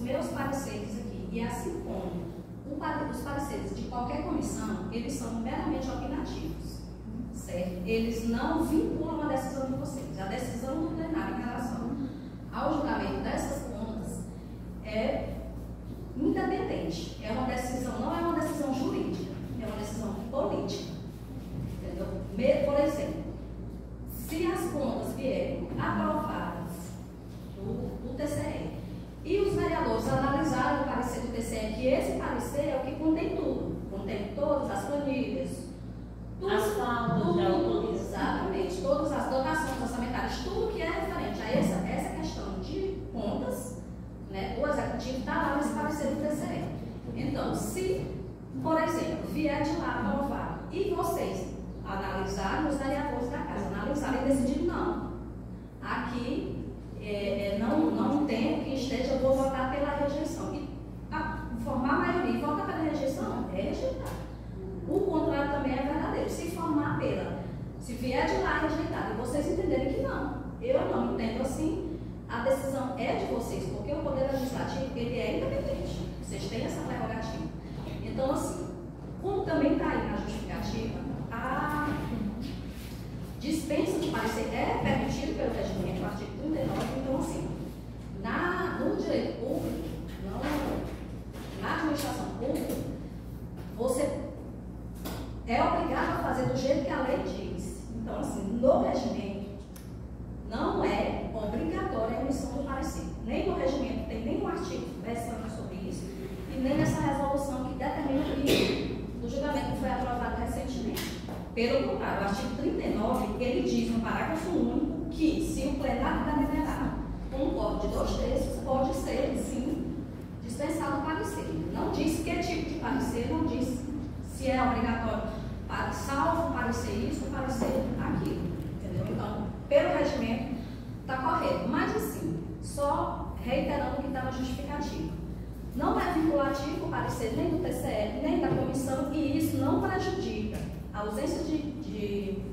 meus pareceres aqui, e assim como os pareceres de qualquer comissão, eles são meramente opinativos, certo? Eles não vinculam a decisão de vocês. A decisão do plenário em relação ao julgamento dessas contas é independente. É uma decisão, não é uma decisão jurídica, é uma decisão política. Entendeu? Por exemplo, se as contas vierem aprovadas do TCE e os vereadores analisaram o parecer do TCE, que esse parecer é o que contém tudo, contém todas as planilhas, tudo, exatamente, todas as dotações orçamentárias, tudo que é referente a essa questão de contas, né, o executivo está lá nesse parecer do TCE. Então, se, por exemplo, vier de lá aprovado e vocês analisarem, os vereadores da casa analisarem e decidirem não, aqui não tem que esteja, eu vou votar pela rejeição. E formar a maioria e votar pela rejeição é rejeitar. O contrário também é verdadeiro. Se vier de lá rejeitado e vocês entenderem que não, eu não entendo assim, a decisão é de vocês, porque o Poder Legislativo ele é independente. Vocês têm essa prerrogativa. Então, assim, como também está aí na justificativa, a dispensa do parecer é permitida pelo regimento, o artigo 39, então, assim, no direito público, na administração pública, você é obrigado a fazer do jeito que a lei diz. Então, assim, no regimento, não é obrigatória a emissão do parecer. Nem no regimento tem nenhum artigo versando sobre isso, e nem nessa resolução que determina que o julgamento que foi aprovado recentemente. Pelo contrário, o artigo 39, ele diz no parágrafo único que, se o plenário deliberar com um voto de 2/3, pode ser, sim, dispensado o parecer. Não diz que tipo de parecer, não diz se é obrigatório, salvo o parecer isso, o parecer aquilo. Entendeu? Então, pelo regimento, está correto. Mas, assim, só reiterando o que está na justificativa. Não é vinculativo o parecer nem do TCE, nem da comissão, e isso não prejudica. A ausência de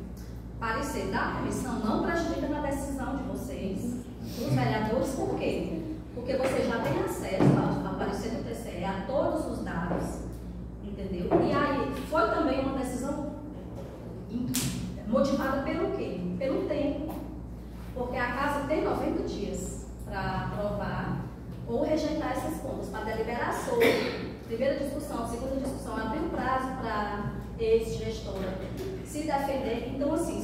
parecer da comissão não prejudica na decisão de vocês, dos vereadores. Por quê? Porque vocês já têm acesso ao parecer do TCE, a todos os dados, entendeu? E aí, foi também uma decisão motivada pelo quê? Pelo tempo. Porque a casa tem 90 dias para aprovar ou rejeitar essas contas, para deliberar sobre. Primeira discussão, segunda discussão, abrir o prazo para ex-gestora se defender. Então, assim,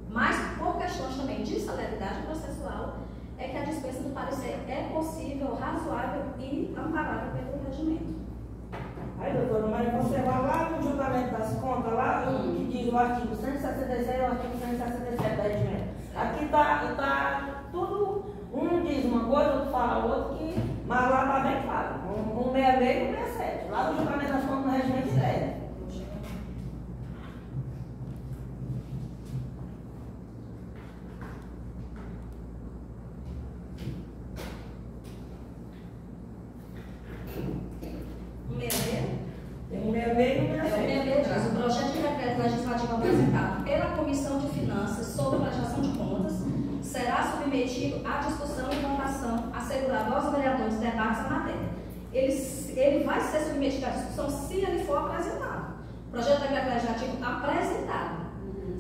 mas por questões também de celeridade processual, é que a dispensa do parecer é possível, razoável e amparável pelo regimento. Aí, doutora, mas você vai lá no julgamento das contas, lá que diz o artigo 166 e o artigo 167 do regimento. Aqui está tudo, um diz uma coisa, outro fala outra, mas lá está bem claro, 166 e 167. Lá no julgamento das contas no regimento interno. O projeto de decreto legislativo apresentado pela Comissão de Finanças sobre a prestação de contas será submetido à discussão e votação, assegurado aos vereadores debates da matéria. Ele vai ser submetido à discussão se ele for apresentado. O projeto de decreto legislativo apresentado.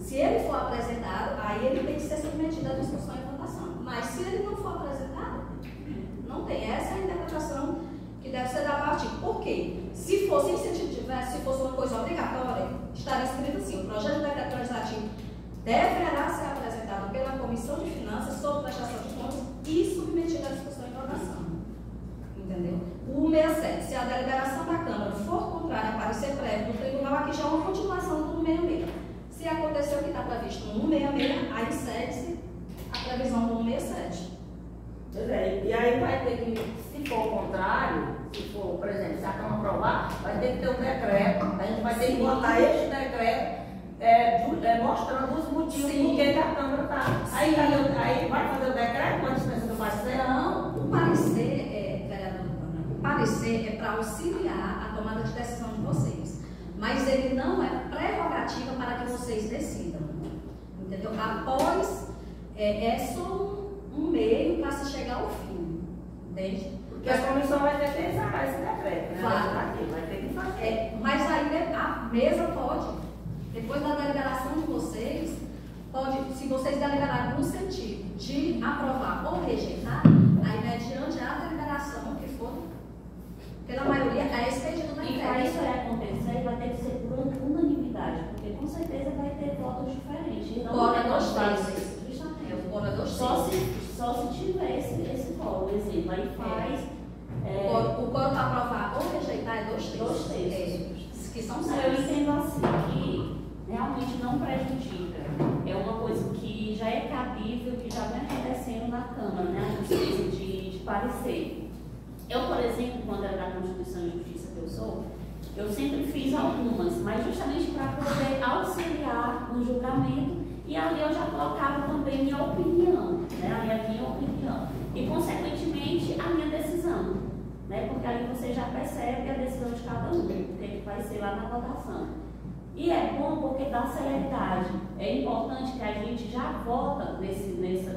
Se ele for apresentado, aí ele tem que ser submetido à discussão e votação. Mas se ele não for apresentado, não tem. Essa é a interpretação que deve ser dada ao artigo. Por quê? Se fosse em sentido diverso, se fosse uma coisa obrigatória, estaria escrito assim: o projeto de decreto legislativo deverá ser apresentado pela Comissão de Finanças sob prestação de contas e submetido à discussão e votação. Entendeu? O 67, se a deliberação da Câmara for contrária a parecer prévio do tribunal, aqui já é uma continuação do 166. Se aconteceu o que está previsto no 166, aí segue-se a previsão do 167. Pois é, e aí vai ter que, se for o contrário, se for, por exemplo, se a Câmara aprovar, vai ter que ter um decreto, a gente vai ter que botar este decreto mostrando os motivos por que a Câmara está. Aí vai fazer o decreto com a dispensa do parecer? Não, o parecer, vereador, o parecer é para auxiliar a tomada de decisão de vocês, mas ele não é prerrogativa para que vocês decidam, entendeu? Após, é só um meio para se chegar ao fim, Entende? Porque a comissão vai ter que examinar esse decreto, né? Claro. Vai ter que fazer. Mas aí a mesa pode, depois da deliberação de vocês, pode, se vocês deliberarem no sentido de aprovar ou rejeitar, aí mediante a deliberação que for, pela maioria, é expedido na E para isso acontecer, vai ter que ser por unanimidade, porque com certeza vai ter votos diferentes. Então, Fora dos terços. Justamente. Fora dos Só se tiver esse voto, exemplo, aí faz. O quórum para aprovar ou rejeitar é 2/3. 2/3. Que são Eu 6. entendo assim, que realmente não prejudica. É uma coisa que já é cabível, que já vem acontecendo na Câmara, né? A coisa de parecer. Eu, por exemplo, quando era da Constituição e Justiça que eu sou, eu sempre fiz algumas, mas justamente para poder auxiliar no julgamento, e ali eu já colocava também minha opinião, né? A minha opinião. E, consequentemente, a minha decisão, né? Porque ali você já percebe a decisão de cada um, o que vai ser lá na votação. E é bom porque dá celeridade. É importante que a gente já vota nessa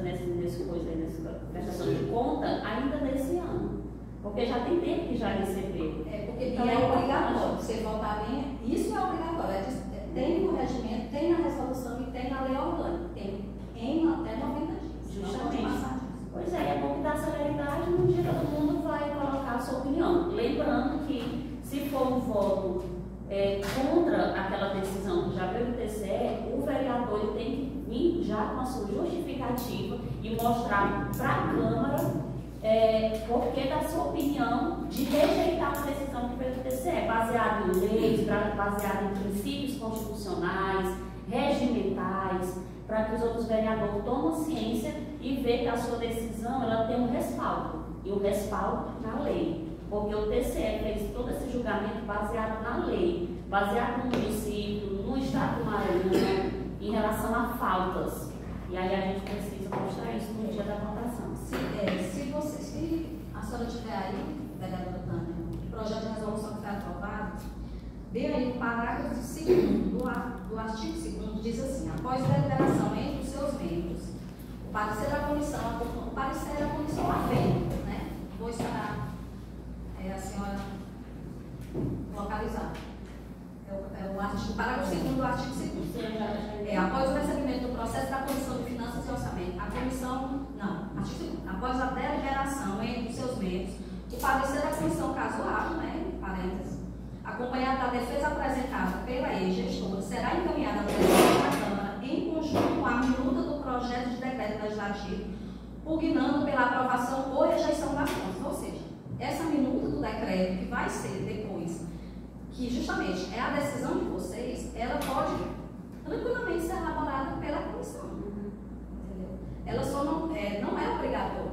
prestação de conta ainda nesse ano. Porque já tem tempo que já recebeu. Porque então, é obrigatório. Você votar bem, isso é obrigatório. Tem no regimento, tem na resolução e tem na lei orgânica. Tem em até 90 dias. Justamente. Pois é bom que dá celeridade, no dia todo mundo vai colocar a sua opinião. Lembrando que, se for um voto contra aquela decisão que já veio do TCE, o vereador ele tem que vir já com a sua justificativa e mostrar para a Câmara porque da sua opinião de rejeitar a decisão que veio do TCE, baseado em leis, baseado em princípios constitucionais, regimentais, para que os outros vereadores tomem ciência e vejam que a sua decisão ela tem um respaldo, e o respaldo na lei. Porque o TCE fez todo esse julgamento baseado na lei, baseado no município, no estado do Maranhão, em relação a faltas. E aí a gente precisa mostrar isso no dia da votação. Se a senhora tiver aí, vereadora Tânia, o projeto de resolução que foi aprovado, vê aí o parágrafo 2º do artigo 2º, diz assim: após deliberação entre os seus membros, o parecer da comissão, havendo, né? Vou esperar a senhora localizar. O parágrafo 2º do artigo 2º. Após o recebimento do processo da Comissão de Finanças e Orçamento, a comissão, artigo 2º, após a deliberação entre os seus membros, o parecer da comissão, caso haja, né, parênteses, acompanhado da defesa apresentada pela ex-gestora, será encaminhada ao presidente da Câmara em conjunto com a minuta do projeto de decreto legislativo, pugnando pela aprovação ou rejeição das contas. Ou seja, essa minuta do decreto, que vai ser depois, que justamente é a decisão de vocês, ela pode tranquilamente ser elaborada pela comissão. Entendeu? Ela só não é obrigatória.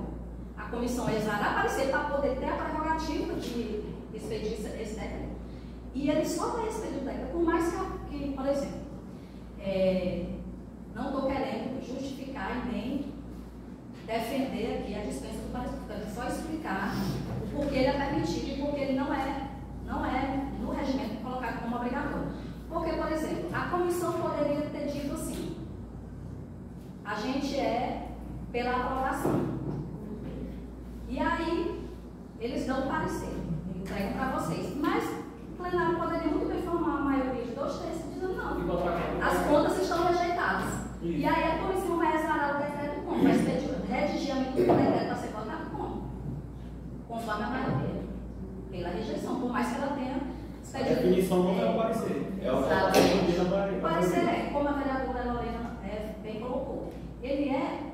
A comissão exará parecer para poder ter a prerrogativa de expedir esse decreto. E ele só vai expedir o decreto, por mais que por exemplo, não estou querendo justificar e nem defender aqui a dispensa do parecer, portanto, só explicar o porquê ele é permitido e porquê ele não é no regimento colocado como obrigatório. Porque, por exemplo, a comissão poderia ter dito assim: a gente é pela aprovação. E aí, eles dão o parecer, entregam para vocês. Mas o plenário poderia muito bem formar a maioria de 2/3 dizendo não. As contas estão rejeitadas. E aí a comissão vai exarar o decreto como? Vai redigir a medida do decreto para ser votado como? Conforme a maioria. Pela rejeição, por mais que ela tenha expedido. A definição não é o parecer. É o o parecer como a vereadora Lorena bem colocou. Ele é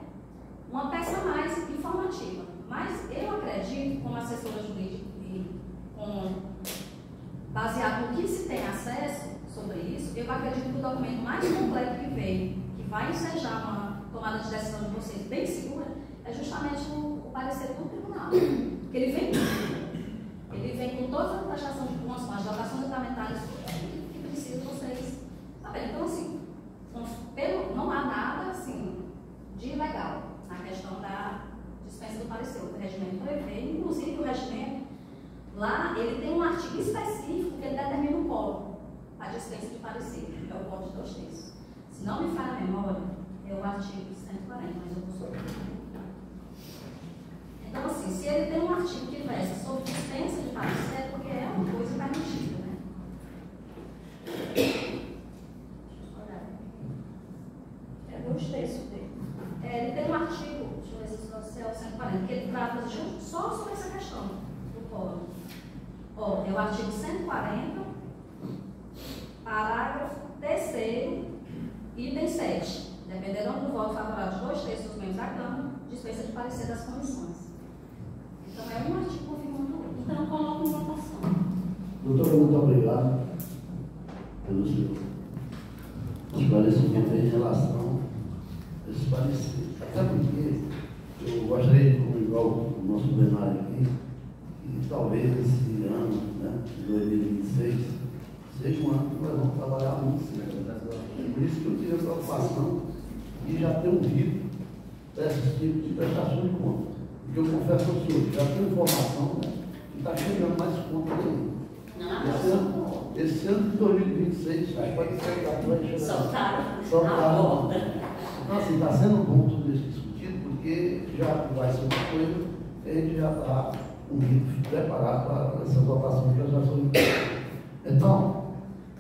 uma peça mais informativa. Mas eu acredito, como assessora jurídica e baseado no que se tem acesso sobre isso, eu acredito que o documento mais completo que veio, que vai ensejar uma tomada de decisão de vocês bem segura, é justamente o parecer do tribunal. Porque ele vem com todas as prestações de contas, as dotações orçamentárias, que precisa vocês saberem. Então, assim, não há nada assim, de ilegal na questão da dispensa do parecer. O regimento prevê, inclusive o regimento, lá ele tem um artigo específico que ele determina o quórum, a dispensa de parecer, que é o quórum de 2/3. Se não me falha a memória, é o artigo 140, mas eu não sou. Então, assim, se ele tem um artigo artigo que versa sobre dispensa de parecer, porque é uma coisa permitida, né? Olha aí. É 2 terços dele. Ele tem um artigo, deixa eu ver se é o 140, que ele trata só sobre essa questão do fórum. Ó, é o artigo 140, parágrafo 3º, item 7. Dependerão do voto favorável de 2 terços dos membros da Câmara, dispensa de parecer das comissões. Então, é um artigo confirmando o outro. Então, coloco em votação. Doutora, muito obrigado pelo seu esclarecimento em relação a esse parecer. Até porque eu gostaria de comunicar o nosso plenário aqui que talvez esse ano, né, de 2026, seja um ano que nós vamos trabalhar muito sério. É por isso que eu tive a preocupação de já ter um rito desse tipo de prestação de contas. Porque eu confesso ao senhor, já tenho informação, né, que está chegando mais contas aí. Esse ano de 2026, acho que pode ser que vai chegar. Soltaram. Então, assim, está sendo bom tudo isso discutido, porque já vai ser uma coisa que a gente já está um rito preparado para essa votação que já são. Então,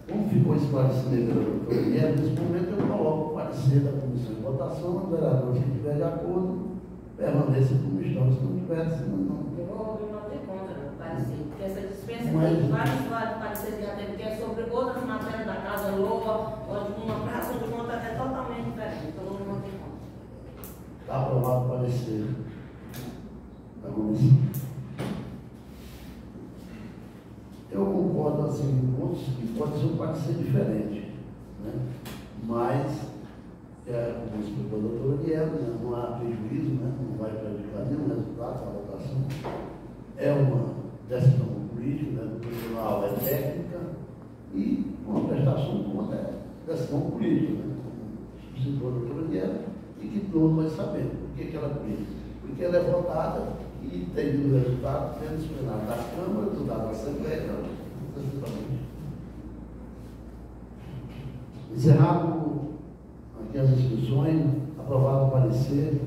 como ficou esclarecido pelo doutor Guilherme, nesse momento eu coloco o parecer da comissão de votação, os vereadores que estiver de acordo, permaneçam como estão, se não tiver, se não. Eu vou ter conta do parecer, porque essa dispensa Mas tem vários pareceres que já teve, que é sobre outras matérias da Casa Loa, onde uma praça de conta é totalmente diferente, então não vou ter conta. Está aprovado o parecer da comissão. Eu concordo assim, em pontos que pode ser um parecer diferente, né? Mas, como explicou a doutora Guilherme, né, não há prejuízo, né, não vai prejudicar nenhum resultado da votação. É uma decisão política, né, do tribunal é técnica e uma prestação de conta é decisão política, né, como explicou a doutora Guilherme, e que todo vai saber por que ela é política. Porque ela é votada e tem o resultado pelo plenário da Câmara, do da Assembleia, encerrado aqui as inscrições, aprovado o parecer,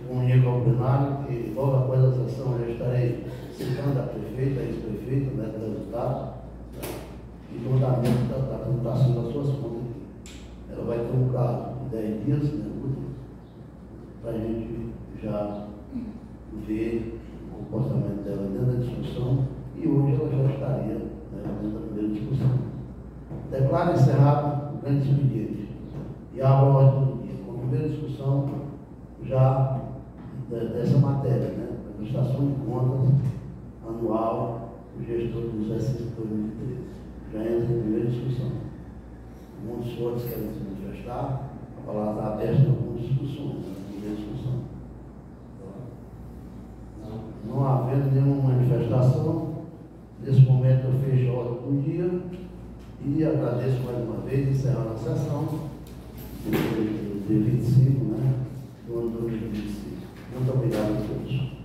comunico ao plenário que logo após a sessão eu estarei citando a prefeita, a ex-prefeita, né, do resultado, e do andamento da computação das suas contas. Ela vai ter um prazo de 10 dias, né, para a gente já ver o comportamento dela dentro da discussão, e hoje ela já estaria, né, dentro da primeira discussão. Declaro encerrado o grande expediente e abro a ordem do dia, com a primeira discussão já dessa matéria, né, a prestação de contas anual do gestor do exercício de 2013. Já entra em primeira discussão. Muitos outros querem se manifestar, a palavra está aberta em algumas discussões, né, primeira discussão. Não havendo nenhuma manifestação, nesse momento eu fecho a ordem do dia e agradeço mais uma vez, encerrando a sessão de 25, né, do ano 2025. Muito obrigado a todos.